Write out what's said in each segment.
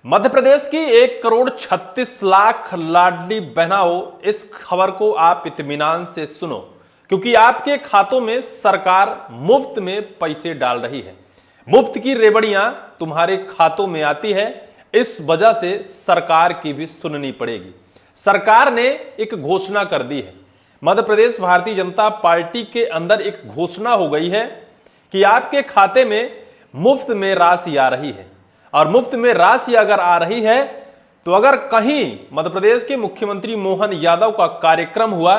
मध्य प्रदेश की 1,36,00,000 लाडली बहनाओं, इस खबर को आप इत्मीनान से सुनो, क्योंकि आपके खातों में सरकार मुफ्त में पैसे डाल रही है। मुफ्त की रेवड़ियां तुम्हारे खातों में आती है। इस वजह से सरकार की भी सुननी पड़ेगी। सरकार ने एक घोषणा कर दी है। मध्य प्रदेश भारतीय जनता पार्टी के अंदर एक घोषणा हो गई है कि आपके खाते में मुफ्त में राशि आ रही है। और मुफ्त में राशि अगर आ रही है तो अगर कहीं मध्य प्रदेश के मुख्यमंत्री मोहन यादव का कार्यक्रम हुआ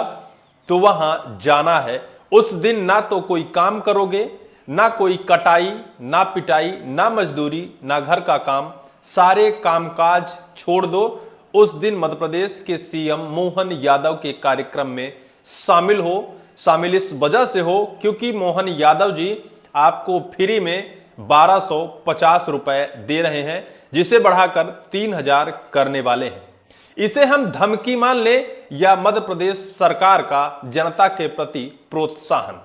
तो वहां जाना है। उस दिन ना तो कोई काम करोगे, ना कोई कटाई, ना पिटाई, ना मजदूरी, ना घर का काम, सारे कामकाज छोड़ दो। उस दिन मध्य प्रदेश के सीएम मोहन यादव के कार्यक्रम में शामिल हो। शामिल इस वजह से हो क्योंकि मोहन यादव जी आपको फ्री में 1,250 रुपए दे रहे हैं, जिसे बढ़ाकर 3,000 करने वाले हैं। इसे हम धमकी मान ले या मध्य प्रदेश सरकार का जनता के प्रति प्रोत्साहन।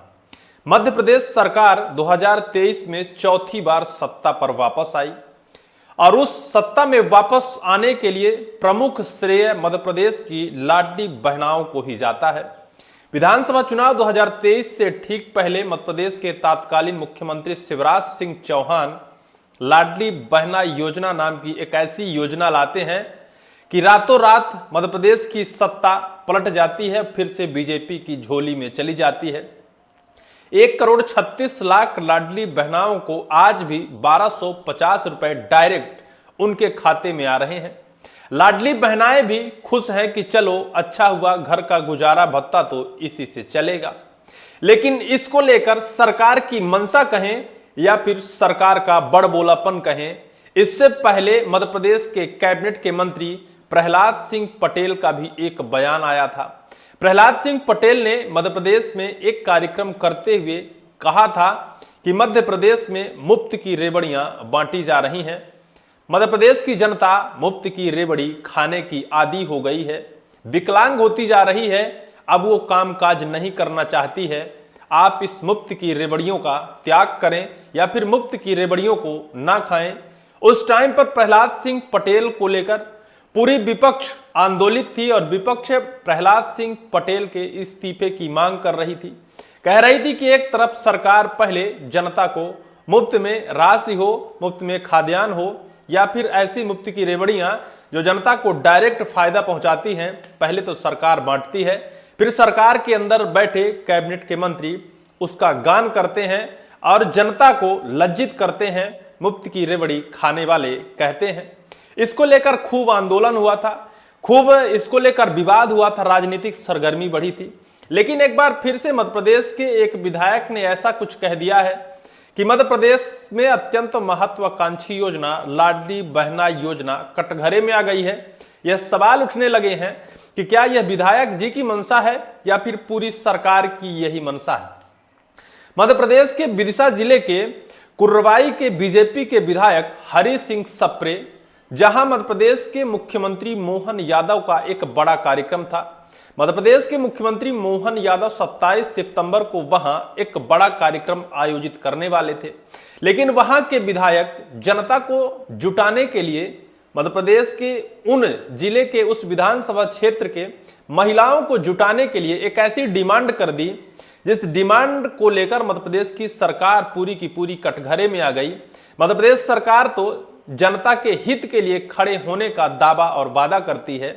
मध्य प्रदेश सरकार 2023 में चौथी बार सत्ता पर वापस आई और उस सत्ता में वापस आने के लिए प्रमुख श्रेय मध्य प्रदेश की लाडली बहनाओं को ही जाता है। विधानसभा चुनाव 2023 से ठीक पहले मध्य प्रदेश के तत्कालीन मुख्यमंत्री शिवराज सिंह चौहान लाडली बहना योजना नाम की एक ऐसी योजना लाते हैं कि रातों रात मध्य प्रदेश की सत्ता पलट जाती है, फिर से बीजेपी की झोली में चली जाती है। 1,36,00,000 लाडली बहनाओं को आज भी 1,250 रुपए डायरेक्ट उनके खाते में आ रहे हैं। लाडली बहनाएं भी खुश हैं कि चलो अच्छा हुआ, घर का गुजारा भत्ता तो इसी से चलेगा। लेकिन इसको लेकर सरकार की मंशा कहें या फिर सरकार का बड़बोलापन कहें, इससे पहले मध्य प्रदेश के कैबिनेट के मंत्री प्रहलाद सिंह पटेल का भी एक बयान आया था। प्रहलाद सिंह पटेल ने मध्य प्रदेश में एक कार्यक्रम करते हुए कहा था कि मध्य प्रदेश में मुफ्त की रेवड़ियां बांटी जा रही हैं। मध्य प्रदेश की जनता मुफ्त की रेवड़ी खाने की आदी हो गई है, विकलांग होती जा रही है, अब वो कामकाज नहीं करना चाहती है। आप इस मुफ्त की रेवड़ियों का त्याग करें या फिर मुफ्त की रेवड़ियों को ना खाएं। उस टाइम पर प्रहलाद सिंह पटेल को लेकर पूरी विपक्ष आंदोलित थी और विपक्ष प्रहलाद सिंह पटेल के इस्तीफे की मांग कर रही थी। कह रही थी कि एक तरफ सरकार पहले जनता को मुफ्त में राशि हो, मुफ्त में खाद्यान्न हो या फिर ऐसी मुफ्त की रेवड़ियां जो जनता को डायरेक्ट फायदा पहुंचाती हैं, पहले तो सरकार बांटती है, फिर सरकार के अंदर बैठे कैबिनेट के मंत्री उसका गान करते हैं और जनता को लज्जित करते हैं। मुफ्त की रेवड़ी खाने वाले कहते हैं। इसको लेकर खूब आंदोलन हुआ था, खूब इसको लेकर विवाद हुआ था, राजनीतिक सरगर्मी बढ़ी थी। लेकिन एक बार फिर से मध्य प्रदेश के एक विधायक ने ऐसा कुछ कह दिया है कि मध्य प्रदेश में अत्यंत महत्वाकांक्षी योजना लाडली बहना योजना कटघरे में आ गई है। यह सवाल उठने लगे हैं कि क्या यह विधायक जी की मंशा है या फिर पूरी सरकार की यही मंशा है। मध्य प्रदेश के विदिशा जिले के कुर्रवाई के बीजेपी के विधायक हरि सिंह सप्रे, जहां मध्य प्रदेश के मुख्यमंत्री मोहन यादव का एक बड़ा कार्यक्रम था। मध्य प्रदेश के मुख्यमंत्री मोहन यादव 27 सितंबर को वहां एक बड़ा कार्यक्रम आयोजित करने वाले थे, लेकिन वहां के विधायक जनता को जुटाने के लिए मध्य प्रदेश के उन जिले के उस विधानसभा क्षेत्र के महिलाओं को जुटाने के लिए एक ऐसी डिमांड कर दी, जिस डिमांड को लेकर मध्य प्रदेश की सरकार पूरी की पूरी कटघरे में आ गई। मध्य प्रदेश सरकार तो जनता के हित के लिए खड़े होने का दावा और वादा करती है,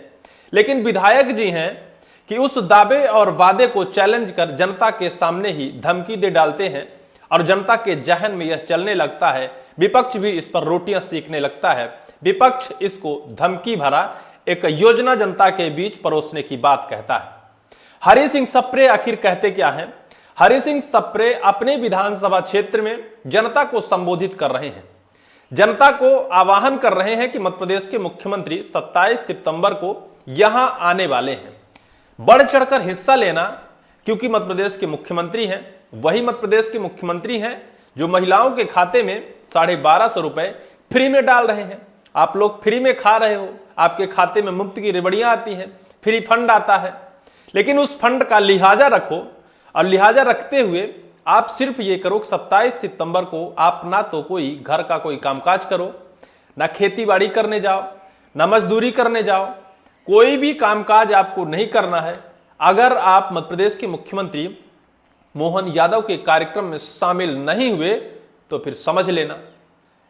लेकिन विधायक जी हैं कि उस दावे और वादे को चैलेंज कर जनता के सामने ही धमकी दे डालते हैं और जनता के जहन में यह चलने लगता है। विपक्ष भी इस पर रोटियां सेकने लगता है। विपक्ष इसको धमकी भरा एक योजना जनता के बीच परोसने की बात कहता है। हरि सिंह सप्रे आखिर कहते क्या हैं? हरि सिंह सप्रे अपने विधानसभा क्षेत्र में जनता को संबोधित कर रहे हैं, जनता को आह्वान कर रहे हैं कि मध्य प्रदेश के मुख्यमंत्री 27 सितंबर को यहां आने वाले हैं। बढ़ चढ़कर हिस्सा लेना, क्योंकि मध्य प्रदेश के मुख्यमंत्री हैं। वही मध्य प्रदेश के मुख्यमंत्री हैं जो महिलाओं के खाते में 1,250 रुपए फ्री में डाल रहे हैं। आप लोग फ्री में खा रहे हो, आपके खाते में मुफ्त की रेवड़ियां आती हैं, फ्री फंड आता है, लेकिन उस फंड का लिहाजा रखो और लिहाजा रखते हुए आप सिर्फ ये करो 27 सितंबर को आप ना तो कोई घर का कोई कामकाज करो, ना खेती बाड़ी करने जाओ, ना मजदूरी करने जाओ, कोई भी कामकाज आपको नहीं करना है। अगर आप मध्य प्रदेश के मुख्यमंत्री मोहन यादव के कार्यक्रम में शामिल नहीं हुए तो फिर समझ लेना।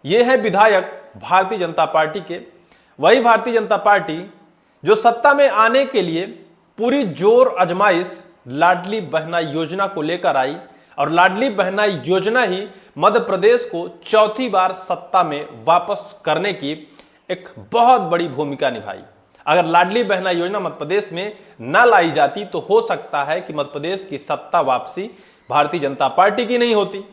ये है विधायक भारतीय जनता पार्टी के, वही भारतीय जनता पार्टी जो सत्ता में आने के लिए पूरी जोर आजमाइश लाडली बहना योजना को लेकर आई, और लाडली बहना योजना ही मध्य प्रदेश को चौथी बार सत्ता में वापस करने की एक बहुत बड़ी भूमिका निभाई। अगर लाडली बहना योजना मध्य प्रदेश में न लाई जाती तो हो सकता है कि मध्य प्रदेश की सत्ता वापसी भारतीय जनता पार्टी की नहीं होती।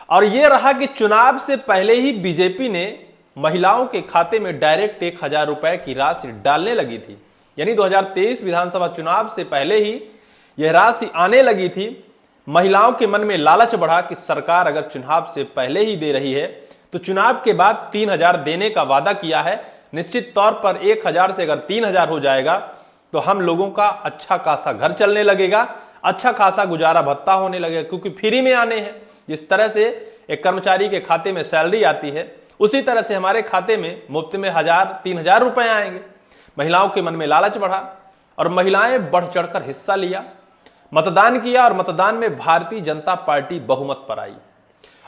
और यह रहा कि चुनाव से पहले ही बीजेपी ने महिलाओं के खाते में डायरेक्ट 1000 रुपए की राशि डालने लगी थी। यानी 2023 विधानसभा चुनाव से पहले ही यह राशि आने लगी थी। महिलाओं के मन में लालच बढ़ा कि सरकार अगर चुनाव से पहले ही दे रही है तो चुनाव के बाद 3000 देने का वादा किया है। निश्चित तौर पर 1000 से अगर 3000 हो जाएगा तो हम लोगों का अच्छा खासा घर चलने लगेगा, अच्छा खासा गुजारा भत्ता होने लगेगा, क्योंकि फ्री में आने हैं। जिस तरह से एक कर्मचारी के खाते में सैलरी आती है उसी तरह से हमारे खाते में मुफ्त में 1000-3000 रुपए आएंगे। महिलाओं के मन में लालच बढ़ा और महिलाएं बढ़ चढ़कर हिस्सा लिया, मतदान किया, और मतदान में भारतीय जनता पार्टी बहुमत पर आई।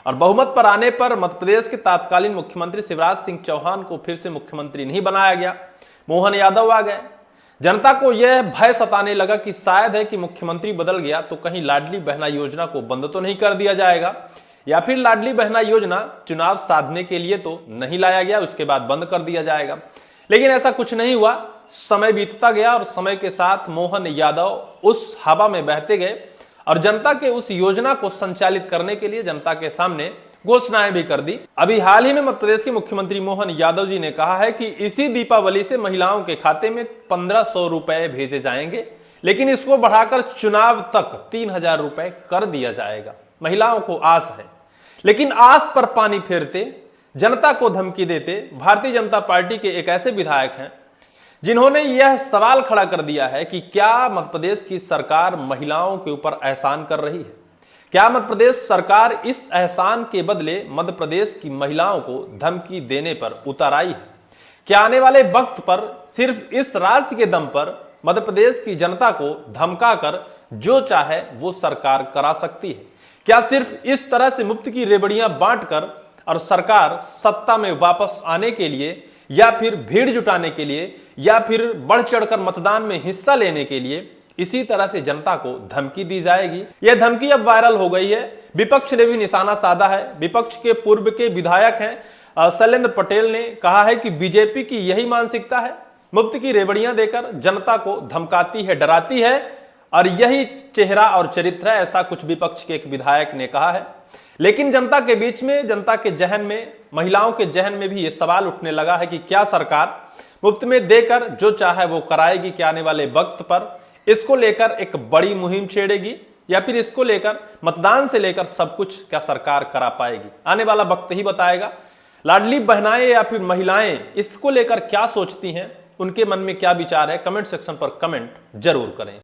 और बहुमत पर आने पर मध्य प्रदेश के तत्कालीन मुख्यमंत्री शिवराज सिंह चौहान को फिर से मुख्यमंत्री नहीं बनाया गया, मोहन यादव आ गए। जनता को यह भय सताने लगा कि शायद है कि मुख्यमंत्री बदल गया तो कहीं लाडली बहना योजना को बंद तो नहीं कर दिया जाएगा, या फिर लाडली बहना योजना चुनाव साधने के लिए तो नहीं लाया गया, उसके बाद बंद कर दिया जाएगा। लेकिन ऐसा कुछ नहीं हुआ। समय बीतता गया और समय के साथ मोहन यादव उस हवा में बहते गए और जनता के उस योजना को संचालित करने के लिए जनता के सामने घोषणाएं भी कर दी। अभी हाल ही में मध्य प्रदेश के मुख्यमंत्री मोहन यादव जी ने कहा है कि इसी दीपावली से महिलाओं के खाते में 1500 रुपए भेजे जाएंगे, लेकिन इसको बढ़ाकर चुनाव तक 3000 रुपए कर दिया जाएगा। महिलाओं को आस है, लेकिन आस पर पानी फेरते, जनता को धमकी देते भारतीय जनता पार्टी के एक ऐसे विधायक हैं जिन्होंने यह सवाल खड़ा कर दिया है कि क्या मध्य प्रदेश की सरकार महिलाओं के ऊपर एहसान कर रही है? क्या मध्य प्रदेश सरकार इस एहसान के बदले मध्य प्रदेश की महिलाओं को धमकी देने पर उतर आई है? क्या आने वाले वक्त पर सिर्फ इस राशि के दम पर मध्य प्रदेश की जनता को धमकाकर जो चाहे वो सरकार करा सकती है? क्या सिर्फ इस तरह से मुफ्त की रेवड़ियां बांटकर और सरकार सत्ता में वापस आने के लिए, या फिर भीड़ जुटाने के लिए, या फिर बढ़ चढ़कर मतदान में हिस्सा लेने के लिए इसी तरह से जनता को धमकी दी जाएगी? यह धमकी अब वायरल हो गई है। विपक्ष ने भी निशाना साधा है। विपक्ष के पूर्व के विधायक हैं शैलेंद्र पटेल ने कहा है कि बीजेपी की यही मानसिकता है, मुफ्त की रेवड़ियां देकर जनता को धमकाती है, डराती है, और यही चेहरा और चरित्र है, ऐसा कुछ विपक्ष के एक विधायक ने कहा है। लेकिन जनता के बीच में, जनता के जहन में, महिलाओं के जहन में भी ये सवाल उठने लगा है कि क्या सरकार मुफ्त में देकर जो चाहे वो कराएगी? क्या आने वाले वक्त पर इसको लेकर एक बड़ी मुहिम छेड़ेगी, या फिर इसको लेकर मतदान से लेकर सब कुछ क्या सरकार करा पाएगी? आने वाला वक्त ही बताएगा। लाडली बहनाएं या फिर महिलाएं इसको लेकर क्या सोचती हैं, उनके मन में क्या विचार है, कमेंट सेक्शन पर कमेंट जरूर करें।